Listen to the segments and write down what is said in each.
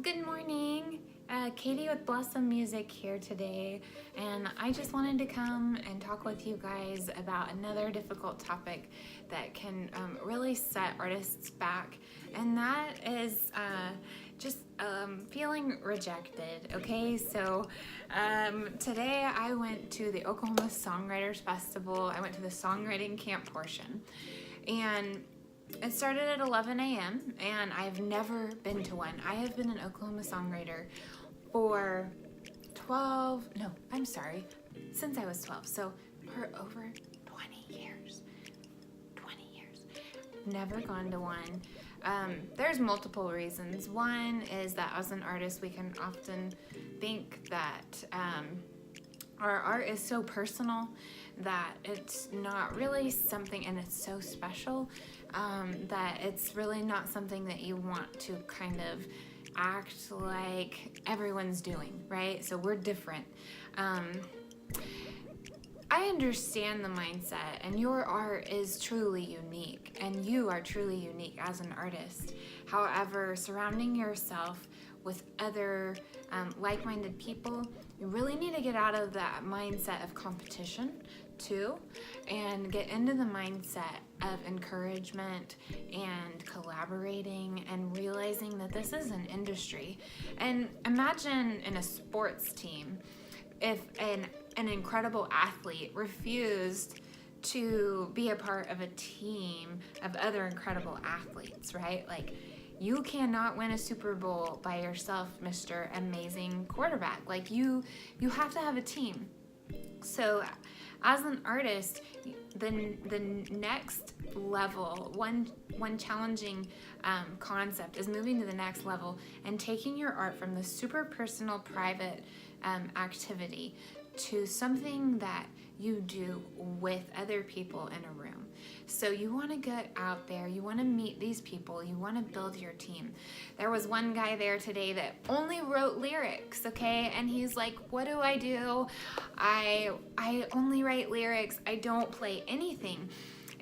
Good morning. Katie with Blossom Music here today, and I just wanted to come and talk with you guys about another difficult topic that can really set artists back, and that is just feeling rejected. Okay, so today I went to the Oklahoma Songwriters Festival. I went to the songwriting camp portion, and it started at 11 a.m. and I've never been to one. I have been an Oklahoma songwriter for since I was 12. So for over 20 years. Never gone to one. There's multiple reasons. One is that as an artist, we can often think that our art is so personal that it's not really something, and it's so special that it's really not something that you want to kind of act like everyone's doing, right? So we're different. I understand the mindset, and your art is truly unique, and you are truly unique as an artist. However, surrounding yourself with other like-minded people, you really need to get out of that mindset of competition too, and get into the mindset of encouragement and collaborating and realizing that this is an industry. And imagine in a sports team, if an incredible athlete refused to be a part of a team of other incredible athletes, right? Like, you cannot win a Super Bowl by yourself, Mr. Amazing Quarterback. Like, you have to have a team. So as an artist, the next level, one challenging concept is moving to the next level and taking your art from the super personal, private activity to something that you do with other people in a room. So you want to get out there, you want to meet these people, you want to build your team. There was one guy there today that only wrote lyrics, okay? And he's like, what do? I only write lyrics, I don't play anything.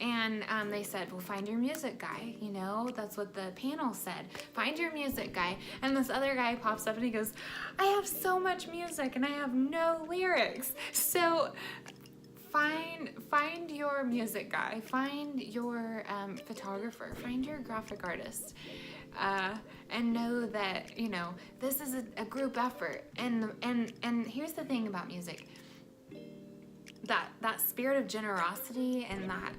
And they said, well, find your music guy. You know, that's what the panel said. Find your music guy. And this other guy pops up and he goes, I have so much music and I have no lyrics. So find your music guy. Find your photographer. Find your graphic artist. And know that, you know, this is a group effort. And here's the thing about music. That spirit of generosity and that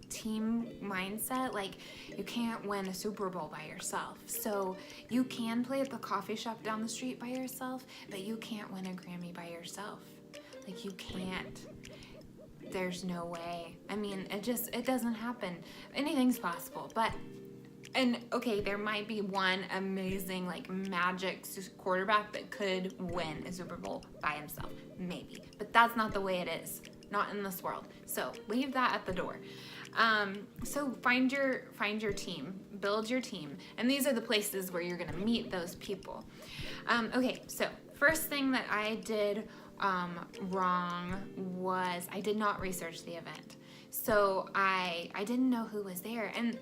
team mindset, like, you can't win a Super Bowl by yourself. So you can play at the coffee shop down the street by yourself, but you can't win a Grammy by yourself. Like, you can't. There's no way. I mean, it doesn't happen. Anything's possible, and okay, there might be one amazing, like, magic quarterback that could win a Super Bowl by himself, maybe, but that's not the way it is. Not in this world. So leave that at the door. So find your team, build your team, and these are the places where you're gonna meet those people. Okay, so first thing that I did wrong was I did not research the event. So I didn't know who was there, and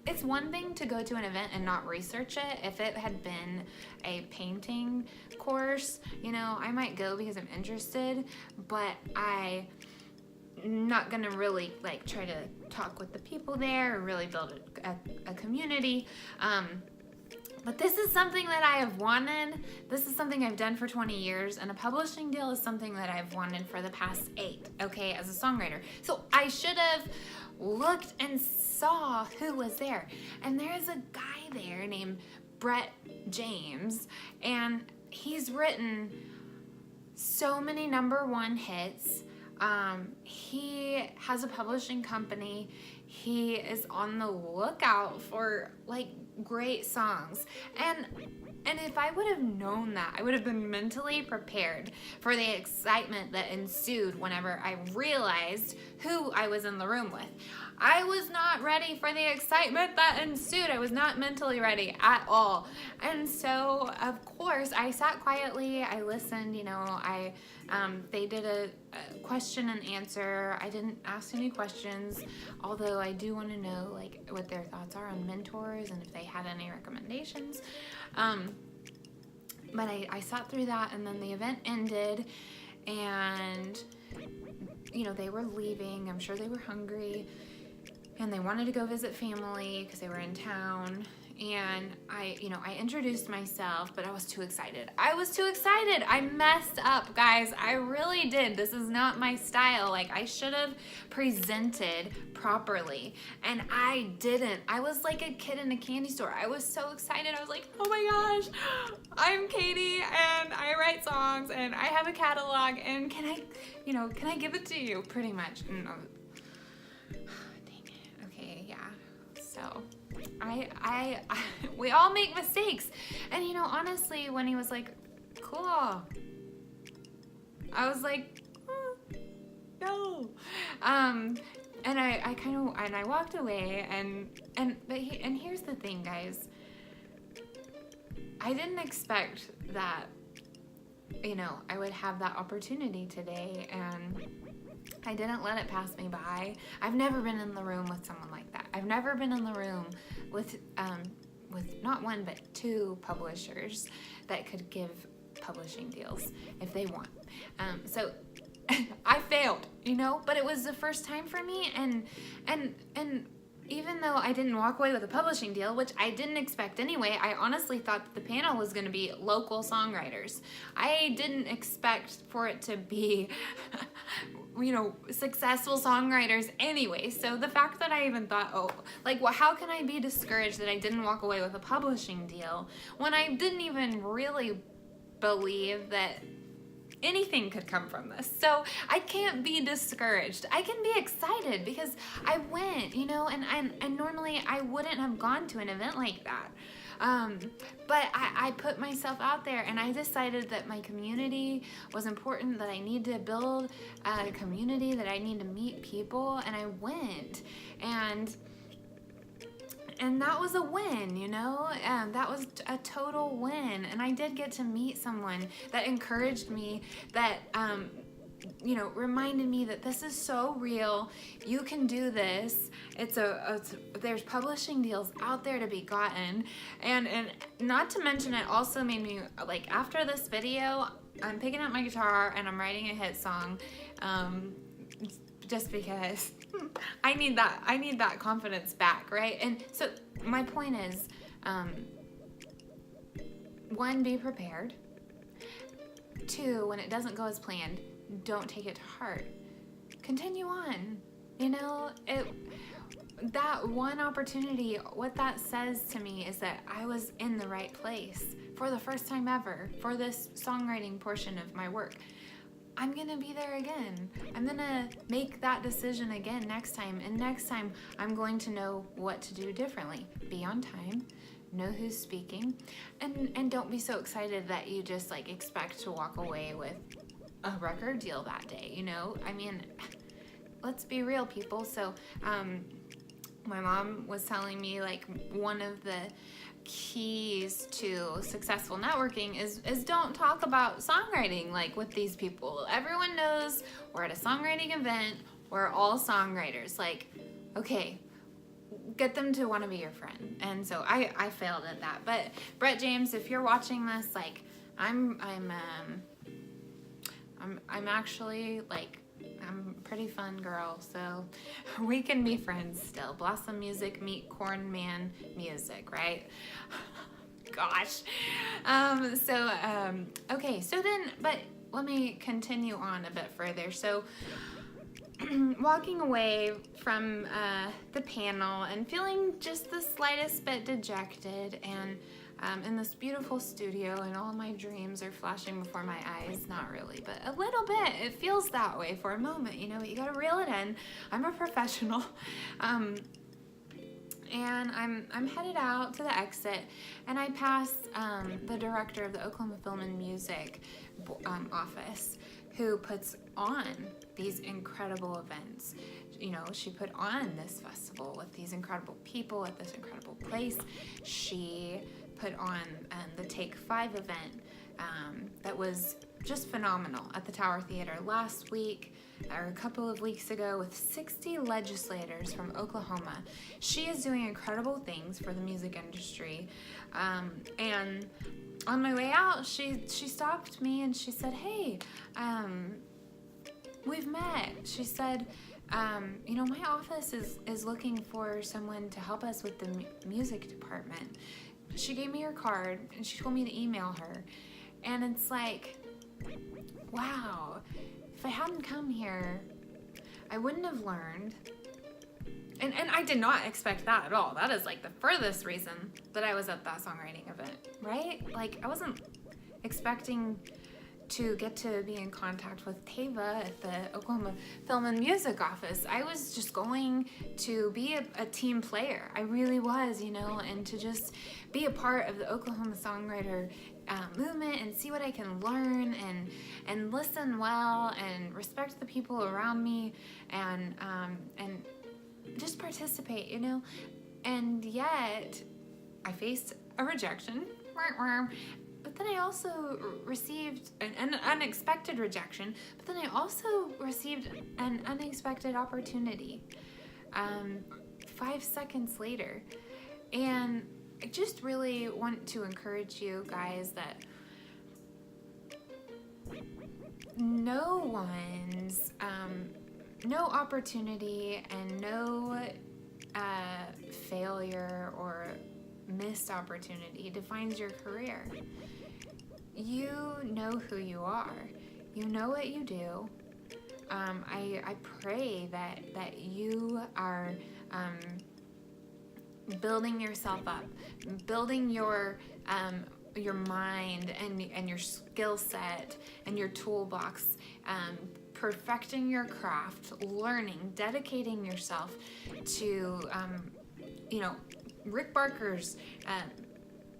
it's one thing to go to an event and not research it. If it had been a painting course, you know, I might go because I'm interested, but I'm not gonna really, like, try to talk with the people there or really build a community. But this is something that I have wanted. This is something I've done for 20 years, and a publishing deal is something that I've wanted for the past 8, okay, as a songwriter. So I should have looked and saw who was there. And there's a guy there named Brett James, and he's written so many #1 hits. He has a publishing company. He is on the lookout for, like, great songs. And if I would have known that, I would have been mentally prepared for the excitement that ensued whenever I realized who I was in the room with. I was not ready for the excitement that ensued. I was not mentally ready at all. And so, of course, I sat quietly. I listened, you know, they did a question and answer. I didn't ask any questions, although I do want to know, like, what their thoughts are on mentors and if they had any recommendations. but I sat through that, and then the event ended, and they were leaving. I'm sure they were hungry, and they wanted to go visit family because they were in town. And I introduced myself, but I was too excited. I messed up, guys. I really did. This is not my style. Like, I should have presented properly, and I didn't. I was like a kid in a candy store. I was so excited. I was like, oh my gosh, I'm Katie, and I write songs, and I have a catalog, and can I give it to you? Pretty much. No. Dang it. Okay, yeah. So we all make mistakes. And honestly, when he was like, cool, I was like, no. And I walked away, and here's the thing, guys. I didn't expect that, I would have that opportunity today, and I didn't let it pass me by. I've never been in the room with someone like that. I've never been in the room with not one but two publishers that could give publishing deals if they want. So I failed, but it was the first time for me, and even though I didn't walk away with a publishing deal, which I didn't expect anyway, I honestly thought that the panel was going to be local songwriters. I didn't expect for it to be, successful songwriters anyway. So the fact that I even thought, how can I be discouraged that I didn't walk away with a publishing deal when I didn't even really believe that anything could come from this? So I can't be discouraged. I can be excited because I went, and normally I wouldn't have gone to an event like that. But I put myself out there, and I decided that my community was important, that I need to build a community, that I need to meet people, and I went. And that was a win, that was a total win. And I did get to meet someone that encouraged me, that, reminded me that this is so real. You can do this. There's publishing deals out there to be gotten. And not to mention, it also made me, after this video, I'm picking up my guitar and I'm writing a hit song, just because I need that confidence back, right? And so my point is, one, be prepared. Two, when it doesn't go as planned, don't take it to heart. Continue on. That one opportunity, what that says to me is that I was in the right place for the first time ever for this songwriting portion of my work. I'm gonna be there again. I'm gonna make that decision again next time, and next time I'm going to know what to do differently. Be on time, know who's speaking, and don't be so excited that you just expect to walk away with a record deal that day, I mean, let's be real, people. So my mom was telling me one of the keys to successful networking is don't talk about songwriting with these people. Everyone knows we're at a songwriting event, we're all songwriters. Okay, get them to want to be your friend. And so I failed at that. But Brett James, if you're watching this, I'm actually I'm a pretty fun girl, so we can be friends still. Blossom Music meet Corn Man Music, right? Gosh. Okay, so then, but let me continue on a bit further. So walking away from the panel and feeling just the slightest bit dejected, and in this beautiful studio, and all my dreams are flashing before my eyes. Not really, but a little bit. It feels that way for a moment, but you gotta reel it in. I'm a professional. And I'm headed out to the exit, and I pass the director of the Oklahoma Film and Music office, who puts on these incredible events. She put on this festival with these incredible people at this incredible place. She put on the Take 5 event that was just phenomenal at the Tower Theater last week, or a couple of weeks ago, with 60 legislators from Oklahoma. She is doing incredible things for the music industry, and on my way out, she stopped me and she said, "Hey, we've met." She said, my office is looking for someone to help us with the music department. She gave me her card and she told me to email her. And it's like, wow, if I hadn't come here, I wouldn't have learned. And I did not expect that at all. That is like the furthest reason that I was at that songwriting event, right? Like, I wasn't expecting to get to be in contact with Tava at the Oklahoma Film and Music Office. I was just going to be a team player. I really was, and to just be a part of the Oklahoma songwriter movement and see what I can learn and listen well and respect the people around me and just participate, And yet, I faced a rejection. But then I also received an unexpected rejection, but then I also received an unexpected opportunity 5 seconds later. And I just really want to encourage you guys that no opportunity and no failure or missed opportunity defines your career. You know who you are. You know what you do. I pray that you are building yourself up, building your mind and your skill set and your toolbox, perfecting your craft, learning, dedicating yourself to, Rick Barker's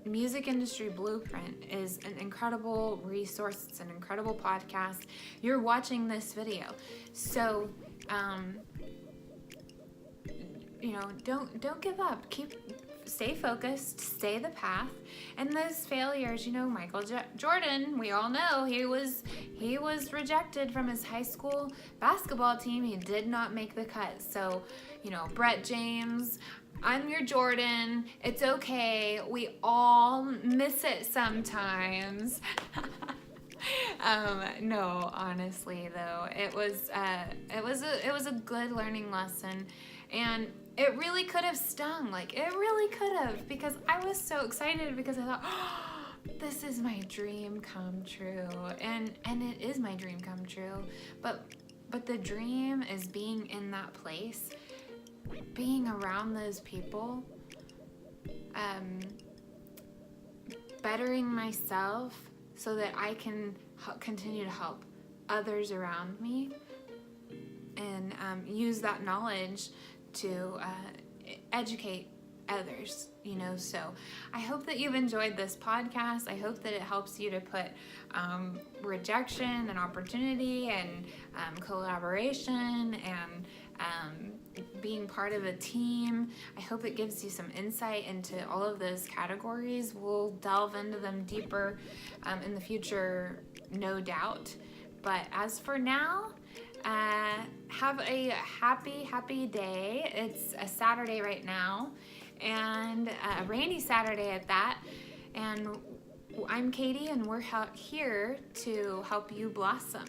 Music Industry Blueprint is an incredible resource. It's an incredible podcast. You're watching this video. So, don't give up. Stay focused, stay the path. And those failures, Michael Jordan, we all know he was rejected from his high school basketball team. He did not make the cut. So, Brett James, I'm your Jordan. It's okay. We all miss it sometimes. No, honestly though, it was a good learning lesson, and it really could have stung. Like, it really could have, because I was so excited because I thought, this is my dream come true, and it is my dream come true. But the dream is being in that place, being around those people, bettering myself so that I can continue to help others around me, and use that knowledge to educate others, So I hope that you've enjoyed this podcast. I hope that it helps you to put rejection and opportunity and collaboration and being part of a team. I hope it gives you some insight into all of those categories. We'll delve into them deeper in the future, no doubt. But as for now, have a happy day. It's a Saturday right now, and a rainy Saturday at that. And I'm Katie, and we're here to help you blossom.